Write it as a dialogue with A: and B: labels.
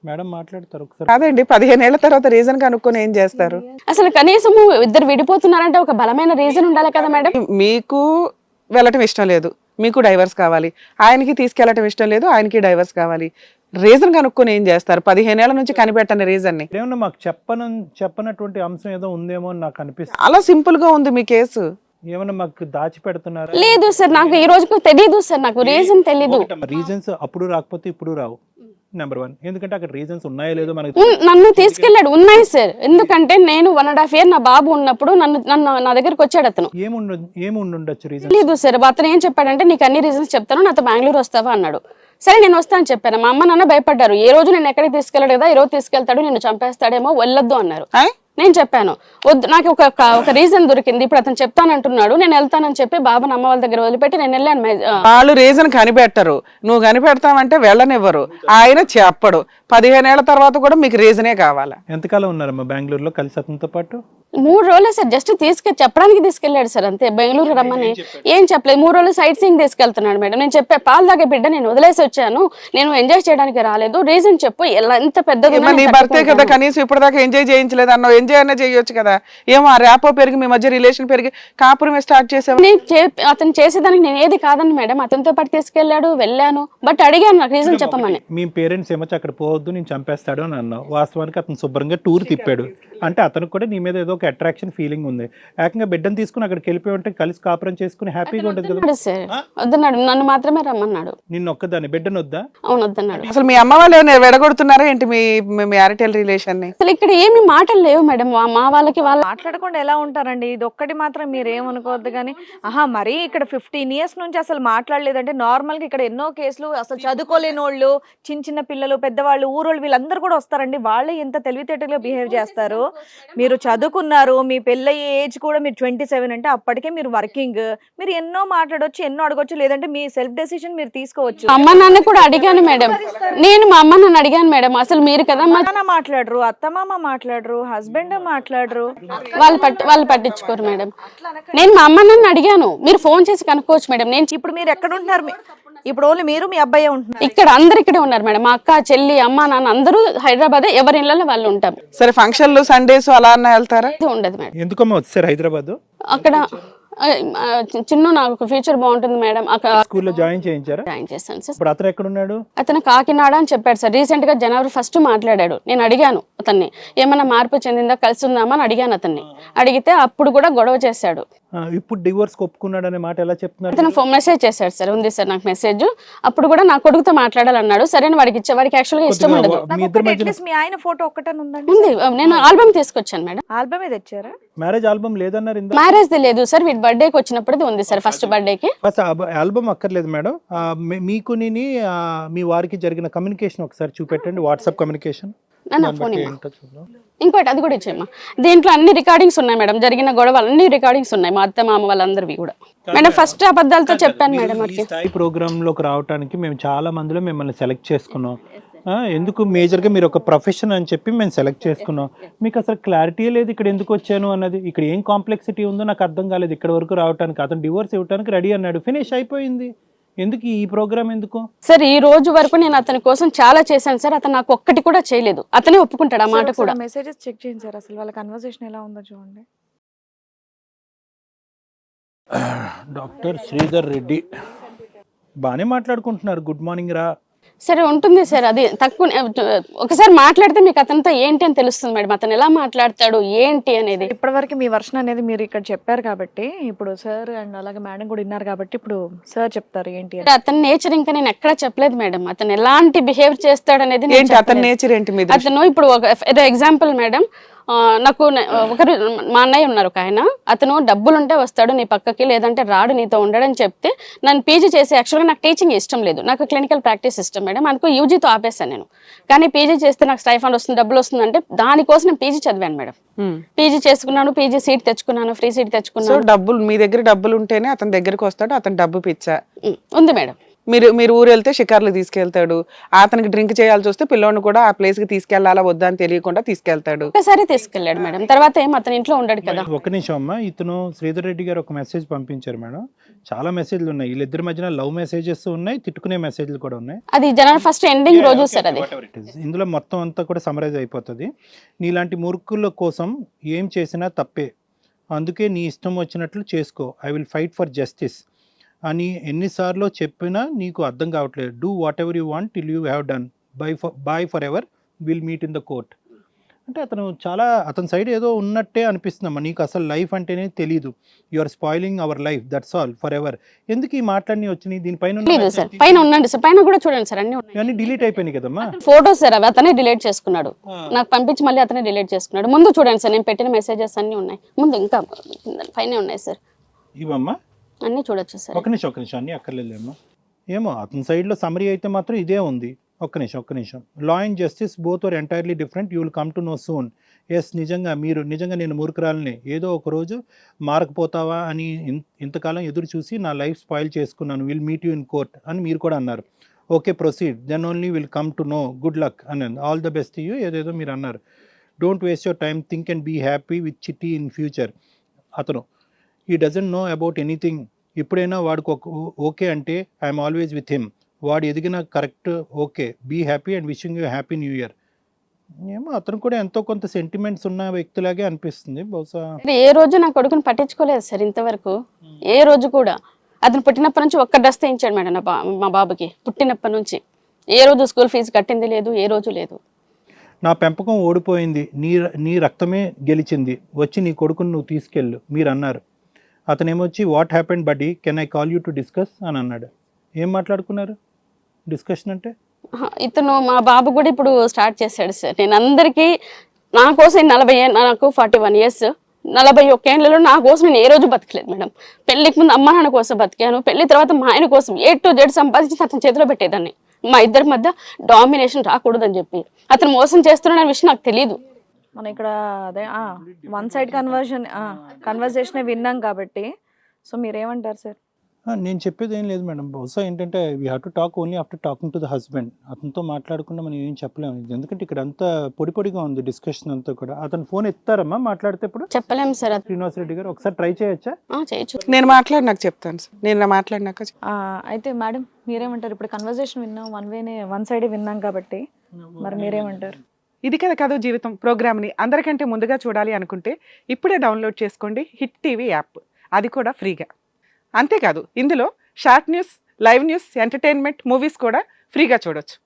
A: Madam మాట్లాడతారు ఒకసారి.
B: కాదండి 15 ఏళ్ల తర్వాత రీజన్ కనుక్కొని ఏం చేస్తారు?
C: అసలు కనీసం ఇద్దరు విడిపోతున్నారంటే ఒక బలమైన రీజన్ ఉండాలి కదా మేడం.
B: మీకు వెళ్ళటం ఇష్టం లేదు, మీకు డైవర్స్ కావాలి, ఆయనకి తీసుకెళ్ళటం ఇష్టం లేదు, ఆయనకి డైవర్స్ కావాలి, రీజన్ కనుక్కొని ఏం చేస్తారు? 15 ఏళ్ల నుంచి కనిపెట్టని రీజన్ ని.
A: ఏమన్నా మాకు చెప్పనటువంటి అంశం ఏదో ఉందేమో అని నాకు అనిపిస్తుంది.
B: చాలా సింపుల్ గా ఉంది మీ కేసు.
A: ఏమన్నా మాకు దాచి పెడుతున్నారా?
C: లేదు సార్, నాకు ఈ రోజుకు తెలియదు సార్, నాకు రీజన్ తెలీదు.
A: రీజన్స్ అప్పుడు రాకపోతే ఇప్పుడు రావు. నెంబర్ 1, ఎందుకంటే అక్కడ రీజన్స్ ఉన్నాయో లేదో మనకు.
C: నన్ను తీసుకెళ్ళాడు, ఉన్నాయి సార్. ఎందుకంటే నేను 1.5 year నా బాబు ఉన్నప్పుడు నన్ను నా దగ్గరికి వచ్చాడు అతను.
A: ఏముండొచ్చు రీజన్?
C: లేదు సార్, అతను ఏం చెప్పాడంటే నీకు అన్ని రీజన్స్ చెప్తాను, నాతో బెంగళూరు వస్తావా అన్నాడు. సరే నేను వస్తాను చెప్పాను. మా అమ్మ నాన్న భయపడ్డారు, ఏ రోజు నేను ఎక్కడికి తీసుకెళ్ళాడు కదా, ఈ రోజు తీసుకెళ్తాడు, నిన్ను చంపేస్తాడేమో, వెళ్ళొద్దు అన్నారు. నేను చెప్పాను వద్దు, నాకు ఒక రీజన్ దొరికింది, ఇప్పుడు అతను చెప్తానంటున్నాడు, నేను వెళ్తానని చెప్పి బాబాని అమ్మ వాళ్ళ దగ్గర వదిలిపెట్టి నేను వెళ్ళాను.
B: వాళ్ళు రీజన్ కనిపెట్టరు, నువ్వు కనిపెడతావంటే వెళ్ళనివ్వరు, ఆయన చెప్పడు. 15 ఏళ్ల తర్వాత కూడా మీకు రీజనే కావాలా?
A: ఎంతకాలం ఉన్నారమ్మా బెంగళూరులో కలిసి అతనితో పాటు?
C: 3 రోజులే సార్, జస్ట్ చెప్పడానికి తీసుకెళ్లాడు సార్, అంతే. బెంగళూరు రమ్మని ఏం చెప్పలేదు. 3 రోజులు సైట్ సీయింగ్ తీసుకెళ్తున్నాడు మేడం. నేను చెప్పే పాలు తాగే బిడ్డ నేను వదిలేసి వచ్చాను, నేను ఎంజాయ్ చేయడానికి రాలేదు, రీజన్ చెప్పు, ఎంత పెద్దది.
B: నీ భర్తే కదా, కనీసం ఇప్పటిదాకా ఎంజాయ్ చేయించలేదు అన్నావు, ఎంజాయ్ అన్నా చేయొచ్చు కదా. ఏమో ఆ ర్యాపో పెరిగి మీ మధ్య రిలేషన్ పెరిగి కాపురమే స్టార్ట్ చేసావు.
C: అతను చేసేదానికి నేను ఏది కాదని మేడం, అతనితో పాటు తీసుకెళ్లాడు, వెళ్ళాను, బట్ అడిగాను నాకు రీజన్ చెప్పమని.
A: మీ పేరెంట్స్ ఏమో అక్కడ పోవద్దు నేను చంపేస్తాడు అని అన్నావు, వాస్తవానికి అతను శుభ్రంగా టూర్ తిప్పాడు. అంటే అతనికి కూడా నీ మీద ఏదో ఒక అట్రాక్షన్ ఫీలింగ్ ఉంది. ఏకంగా బిడ్డను తీసుకుని అక్కడ వెళ్ళిపోయి ఉంటే కలిసి కాపురం చేసుకుని హ్యాపీగా ఉంటుంది కదా.
C: సార్ వద్దన్నాడు, నన్ను మాత్రమే రమ్మన్నాడు.
A: నిన్ను ఒక్కదాన్ని బిడ్డను వద్దా?
C: అవును వద్దన్నాడు.
B: అసలు మీ అమ్మ వాళ్ళు ఏమైనా విడగొడుతున్నారా ఏంటి మీ మ్యారిటల్ రిలేషన్ ని?
C: అసలు ఇక్కడ ఏమి మాటలు లేవు మేడం, మా వాళ్ళకి వాళ్ళు
D: మాట్లాడకుండా ఎలా ఉంటారండి? ఇది ఒక్కటి మాత్రం మీరు ఏమనుకోవద్దు కానీ, మరీ ఇక్కడ 15 years నుంచి అసలు మాట్లాడలేదంటే నార్మల్ గా ఇక్కడ ఎన్నో కేసులు, అసలు చదువుకోలేని వాళ్ళు, చిన్న పిల్లలు, పెద్దవాళ్ళు, ఊరోళ్ళు, వీళ్ళందరూ కూడా వస్తారండి. వాళ్ళే ఎంత తెలివితేటగా బిహేవ్ చేస్తారు. మీరు చదువుకున్నారు, మీ పెళ్ళయ్యే ఏజ్ కూడా మీరు 27 అంటే అప్పటికే మీరు వర్కింగ్, మీరు ఎన్నో మాట్లాడొచ్చు, ఎన్నో అడగొచ్చు, లేదంటే మీ సెల్ఫ్ డెసిషన్ మీరు తీసుకోవచ్చు.
C: అమ్మ నాన్న కూడా అడిగాను మేడం, నేను మా అమ్మ నాన్న అడిగాను మేడం, అసలు మీరు కదా
D: మాట్లాడరు, అత్తమామ మాట్లాడరు, హస్బెండ్ మాట్లాడరు,
C: వాళ్ళు పట్టించుకోరు మేడం. నేను మా అమ్మ నాన్న అడిగాను, మీరు ఫోన్ చేసి కనుక్కోవచ్చు మేడం. నేను
D: ఇప్పుడు మీరు ఎక్కడ ఉంటున్నారు? ఇప్పుడు ఓన్లీ మీరు మీ అబ్బాయి ఉంటున్నారు
C: ఇక్కడ, అందరు ఇక్కడే ఉన్నారు మేడం, మా అక్క చెల్లి అమ్మ నాన్న అందరూ హైదరాబాద్, ఎవరి ఇళ్ళలో వాళ్ళు ఉంటాం.
B: సరే ఫంక్షన్లు సండేస్ అలా అన్న వెళ్తారా?
C: ఉండదు మేడం.
A: ఎందుకమ్మా వచ్చారు హైదరాబాద్?
C: అక్కడ చిన్న నాకు ఫ్యూచర్ బాగుంటుంది మేడం, అక్కడ
A: స్కూల్లో జాయిన్ చేయించారా?
C: జాయిన్ చేస్తాను సార్.
A: ఇప్పుడు అతను ఎక్కడ ఉన్నాడు?
C: అతను కాకినాడ అని చెప్పాడు సార్. రీసెంట్ గా January 1 మాట్లాడాడు. నేను అడిగాను అతన్ని, ఏమైనా మార్పు చెందిందా, కలిసి ఉందామా అని అడిగాను అతన్ని. అడిగితే అప్పుడు కూడా గొడవ చేశాడు.
A: ఇప్పుడు డివోర్స్ ఒప్పుకున్నాడు అనే మాట ఎలా చెప్తున్నారు?
C: అతను మెసేజ్ చేశాడు సార్, ఉంది సార్ నాకు మెసేజ్. అప్పుడు కూడా నా కొడుకుతో మాట్లాడాలన్నాడు. సరే వాడికి ఇచ్చే, వాడికి యాక్చువల్ గా ఇష్టం ఉండదు.
D: మీ ఆయన ఫోటో ఒక్కటే ఉందండి?
C: ఉంది, నేను ఆల్బమ్ తీసుకొచ్చాను మేడం.
D: ఆల్బమే తెచ్చారా?
A: మ్యారేజ్ ఆల్బమ్ లేదన్నారు.
C: మ్యారేజ్ లేదు సార్, వీడి బర్త్డేకి వచ్చినప్పుడు ఉంది సార్, ఫస్ట్ బర్త్డేకి.
A: ఆల్బమ్ అక్కర్లేదు మేడం. మీకు మీ వారికి జరిగిన కమ్యూనికేషన్ ఒకసారి చూపెట్టండి, వాట్సాప్ కమ్యూనికేషన్.
C: ఇంకోటి అది కూడా ఇచ్చేమ్మా. దీంట్లో అన్ని రికార్డింగ్స్ ఉన్నాయి మేడం, జరిగిన గొడవలు అన్ని రికార్డింగ్స్ ఉన్నాయి, మా అత్త మామ వాళ్ళందరివి కూడా మేడం. ఫస్ట్ అబద్ధాలతో చెప్పాను మేడం.
A: ఈ ప్రోగ్రామ్ లోకి రావడానికి మేము చాలా మందిలో మిమ్మల్ని సెలెక్ట్ చేసుకున్నాం. ఎందుకు మేజర్గా మీరు ఒక ప్రొఫెషన్ అని చెప్పి మేము సెలెక్ట్ చేసుకున్నాం. మీకు అసలు క్లారిటీ లేదు ఇక్కడ ఎందుకు వచ్చాను అన్నది, ఇక్కడ ఏం కాంప్లెక్సిటీ ఉందో నాకు అర్థం కాలేదు. ఇక్కడ వరకు రావడానికి అతను డివోర్స్ ఇవ్వడానికి రెడీ అన్నాడు, ఫినిష్ అయిపోయింది. ఎందుకు ఈ ప్రోగ్రామ్ ఎందుకు
C: సార్? ఈ రోజు వరకు నేను అతని కోసం చాలా చేశాను సార్, అతను నాకు ఒక్కటి కూడా చేయలేదు. అతనే ఒప్పుకుంటాడు ఆ మాట కూడా.
D: మెసేజెస్ చెక్ చేయండి సార్, అసలు వాళ్ళ కన్వర్సేషన్ ఎలా ఉందో చూడండి.
A: డాక్టర్ శ్రీధర్ రెడ్డి బాగానే మాట్లాడుకుంటున్నారు, గుడ్ మార్నింగ్ రా.
C: సరే ఉంటుంది సార్, అది తక్కువ. ఒకసారి మాట్లాడితే మీకు అతనితో ఏంటి అని తెలుస్తుంది మేడం, అతను ఎలా మాట్లాడతాడు ఏంటి అనేది.
D: ఇప్పటివరకు మీ వర్షన్ అనేది మీరు ఇక్కడ చెప్పారు కాబట్టి, ఇప్పుడు సార్ అండ్ అలాగే మేడం కూడా విన్నారు కాబట్టి ఇప్పుడు సార్ చెప్తారు ఏంటి అని.
C: అతని నేచర్ ఇంకా నేను ఎక్కడా చెప్పలేదు మేడం, అతను ఎలాంటి బిహేవ్ చేస్తాడు అనేది.
B: అతని నేచర్ ఏంటి?
C: అతను ఇప్పుడు ఎగ్జాంపుల్ మేడం, నాకు ఒకరు మా అన్నయ్య ఉన్నారు ఒక ఆయన, అతను డబ్బులుంటే వస్తాడు నీ పక్కకి, లేదంటే రాడు నీతో ఉండడని చెప్తే నన్ను పీజీ చేసి, యాక్చువల్గా నాకు టీచింగ్ ఇష్టం లేదు, నాకు క్లినికల్ ప్రాక్టీస్ ఇష్టం మేడం, అందుకు యూజీతో ఆపేస్తాను నేను. కానీ పీజీ చేస్తే నాకు స్టైఫండ్ వస్తుంది, డబ్బులు వస్తుంది అంటే దానికోసం నేను పీజీ చదివాను మేడం. పీజీ చేసుకున్నాను, పీజీ సీట్ తెచ్చుకున్నాను, ఫ్రీ సీట్ తెచ్చుకున్నాను.
B: డబ్బులు మీ దగ్గర డబ్బులు ఉంటేనే అతని దగ్గరికి వస్తాడు, అతను డబ్బు పిచ్చా
C: ఉంది మేడం.
B: మీరు ఊరు వెళ్తే షికార్లు తీసుకెళ్తాడు, అతనికి డ్రింక్ చేయాల్సి వస్తే పిల్లోని కూడా ఆ ప్లేస్ కి తీసుకెళ్లాలా వద్దా అని తెలియకుండా తీసుకెళ్తాడు.
C: ఒకసారి తీసుకెళ్ళాడు మేడం, తర్వాత ఏం అతని ఇంట్లో ఉండడు కదా.
A: ఒక నిమిషం అమ్మా, ఇతను శ్రీధర్ రెడ్డి గారు ఒక మెసేజ్ పంపించారు మేడం, చాలా మెసేజ్లు ఉన్నాయి, వీళ్ళిద్దరి మధ్యన లవ్ మెసేజెస్ ఉన్నాయి, తిట్టుకునే మెసేజ్లు కూడా ఉన్నాయి.
C: అది జనవరి 1 ఎండింగ్ రోజు సార్ అది.
A: ఇందులో మొత్తం అంతా కూడా సమరైజ్ అయిపోతుంది. నీలాంటి మూర్ఖుల కోసం ఏం చేసినా తప్పే, అందుకే నీ ఇష్టం వచ్చినట్లు చేసుకో, I will fight for justice అని ఎన్నిసార్లు చెప్పినా నీకు అర్థం కావట్లేదు. Do what ever you want till you have done, by for ever, will meet in the court. అంటే అతని సైడ్ ఏదో ఉన్నట్టే అనిపిస్తుందమ్మా, నీకు అసలు లైఫ్ అంటేనే తెలీదు, you are spoiling our life, that's all, forever. ఎందుకు ఈ మాటలన్నీ వచ్చినాయి దీనిపైన?
C: లేదు సార్, పైన ఉండండి సార్, పైన కూడా చూడండి సార్, అన్ని ఉన్నాయి.
A: ఇవన్నీ డిలీట్ అయిపోయినాయి కదమ్మా.
C: ఫోటోస్ సార్ అవి అతనే డిలీట్ చేసుకున్నాడు, నాకు పంపించి మళ్ళీ అతనే డిలీట్ చేసుకున్నాడు. ముందు చూడండి సార్, నేను పెట్టిన మెసేజెస్ అన్ని ఉన్నాయి, ముందు ఇంకా పైన ఉన్నాయి సార్,
A: ఇవమ్మా
C: అన్ని చూడొచ్చు సార్.
A: ఒక నిమిషం అన్నీ అక్కర్లేదమ్మా. ఏమో అతని సైడ్లో సమరీ అయితే మాత్రం ఇదే ఉంది. ఒక్క నిమిషం. Law and justice both are entirely different, you will come to know soon. Yes, నిజంగా నేను మూర్ఖురాలని, ఏదో ఒక రోజు మారకపోతావా అని ఇంతకాలం ఎదురు చూసి నా లైఫ్ స్పాయిల్ చేసుకున్నాను, will meet you in court అని మీరు కూడా అన్నారు. Okay, proceed, then only will come to know, good luck అని, ఆల్ ద బెస్ట్ యూ ఏదేదో మీరు అన్నారు. Don't waste your time, think and be happy with Chitti in future. అతను he doesn't know about anything. ఇప్పుడైనా వాడికి ఓకే అంటే I'm always with him, వాడు ఎదిగిన correct, okay, be happy and wishing you happy new year. ఏమో అతను కూడా ఎంతో కొంత సెంటిమెంట్స్ ఉన్న వ్యక్తిలాగే అనిపిస్తుంది బహుశా.
C: ఏ రోజు నా కొడుకుని పట్టించుకోలేదు సార్ ఇంతవరకు, ఏ రోజు కూడా. అతను పుట్టినప్పటి నుంచి ఒక్క డ్రెస్ తెయించాడు మేడం మా బాబుకి, పుట్టినప్పటి నుంచి ఏ రోజు స్కూల్ ఫీజు కట్టింది లేదు, ఏ రోజు లేదు.
A: నా పెంపకం ఓడిపోయింది, నీ రక్తమే గెలిచింది, వచ్చి నీ కొడుకుని నువ్వు తీసుకెళ్ళు మీరు అన్నారు. అతనేమొచ్చి వాట్ హ్యాపెండ్ బడ్డీ, can I call you to discuss అని అన్నాడు. ఏం మాట్లాడుకున్నారు డిస్కషన్ అంటే?
C: ఇతను మా బాబు కూడా ఇప్పుడు స్టార్ట్ చేశాడు సార్, నేను అందరికీ నా కోసం నాకు 41 years, 41 ఏళ్ళలో నా కోసం నేను ఏ రోజు బతకలేదు మేడం. పెళ్లికి ముందు అమ్మ నాన్న కోసం బతికాను, పెళ్లి తర్వాత మా ఆయన కోసం A to Z సంపాదించి అతని చేతిలో పెట్టేదాన్ని. మా ఇద్దరి మధ్య డామినేషన్ రాకూడదని చెప్పి అతను మోసం చేస్తున్న విషయం నాకు తెలియదు.
D: మనం ఇక్కడ అదే వన్ సైడ్ కన్వర్జేషన్ విన్నాం కాబట్టి, సో మీరేమంటారు సార్?
A: నేను చెప్పేది ఏం లేదు మేడం, బహుశా ఏంటంటే we have to talk only after talking to the husband. అతనితో మాట్లాడకుండా మనం ఏం చెప్పలేము, ఎందుకంటే ఇక్కడ అంతా పొడిగా ఉంది డిస్కషన్ అంతా కూడా. అతను ఫోన్ ఎత్తారమ్మా మాట్లాడితే? ఇప్పుడు
C: చెప్పలేము సార్.
A: శ్రీనివాస్ రెడ్డి గారు ఒకసారి ట్రై చేయొచ్చా?
C: చేయొచ్చు.
B: నేను మాట్లాడినాక చెప్తాను సార్, నేను మాట్లాడినాక.
D: అయితే మేడం మీరేమంటారు? ఇప్పుడు కన్వర్జేషన్ విన్నాం, వన్ సైడే విన్నాం కాబట్టి మరి మీరేమంటారు?
B: ఇది కదా జీవితం ప్రోగ్రామ్ని అందరికంటే ముందుగా చూడాలి అనుకుంటే ఇప్పుడే డౌన్లోడ్ చేసుకోండి హిట్ టీవీ యాప్, అది కూడా ఫ్రీగా. అంతేకాదు ఇందులో short news, live news, entertainment, movies కూడా ఫ్రీగా చూడొచ్చు.